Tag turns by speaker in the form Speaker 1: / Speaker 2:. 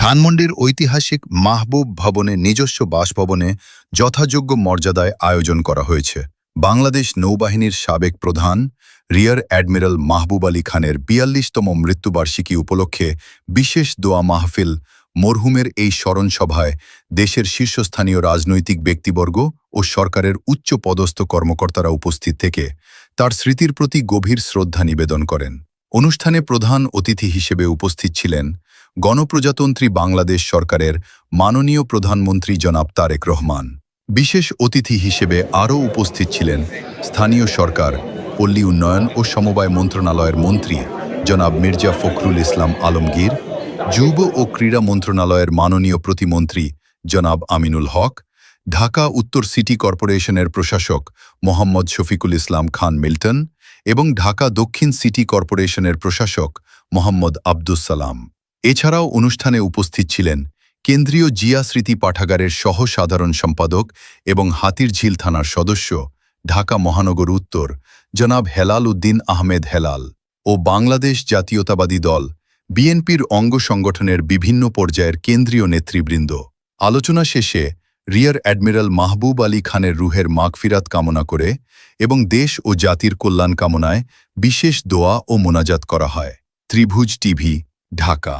Speaker 1: ধানমন্ডির ঐতিহাসিক মাহবুব ভবনে নিজস্ব বাসভবনে যথাযোগ্য মর্যাদায় আয়োজন করা হয়েছে বাংলাদেশ নৌবাহিনীর সাবেক প্রধান রিয়ার অ্যাডমিরাল মাহবুব আলী খানের ৪২তম মৃত্যুবার্ষিকী উপলক্ষে বিশেষ দোয়া মাহফিল মরহুমের এই স্মরণসভায় দেশের শীর্ষস্থানীয় রাজনৈতিক ব্যক্তিবর্গ ও সরকারের উচ্চ পদস্থ কর্মকর্তারা উপস্থিত থেকে তার স্মৃতির প্রতি গভীর শ্রদ্ধা নিবেদন করেন। অনুষ্ঠানে প্রধান অতিথি হিসেবে উপস্থিত ছিলেন গণপ্রজাতন্ত্রী বাংলাদেশ সরকারের মাননীয় প্রধানমন্ত্রী জনাব তারেক রহমান। বিশেষ অতিথি হিসেবে আরও উপস্থিত ছিলেন স্থানীয় সরকার, পল্লী উন্নয়ন ও সমবায় মন্ত্রণালয়ের মন্ত্রী জনাব মির্জা ফখরুল ইসলাম আলমগীর, যুব ও ক্রীড়া মন্ত্রণালয়ের মাননীয় প্রতিমন্ত্রী জনাব আমিনুল হক, ঢাকা উত্তর সিটি কর্পোরেশনের প্রশাসক মোহাম্মদ শফিকুল ইসলাম খান মিল্টন এবং ঢাকা দক্ষিণ সিটি কর্পোরেশনের প্রশাসক মোহাম্মদ আব্দুস সালাম। এছাড়াও অনুষ্ঠানে উপস্থিত ছিলেন কেন্দ্রীয় জিয়া স্মৃতি পাঠাগারের সহ সাধারণ সম্পাদক এবং হাতিরঝিল থানার সদস্য ঢাকা মহানগর উত্তর জনাব হেলাল উদ্দিন আহমেদ হেলাল ও বাংলাদেশ জাতীয়তাবাদী দল বিএনপির অঙ্গ সংগঠনের বিভিন্ন পর্যায়ের কেন্দ্রীয় নেতৃবৃন্দ। আলোচনা শেষে রিয়ার অ্যাডমিরাল মাহবুব আলী খানের রুহের মাগফিরাত কামনা করে এবং দেশ ও জাতির কল্যাণ কামনায় বিশেষ দোয়া ও মোনাজাত করা হয়। ত্রিভুজ টিভি, ঢাকা।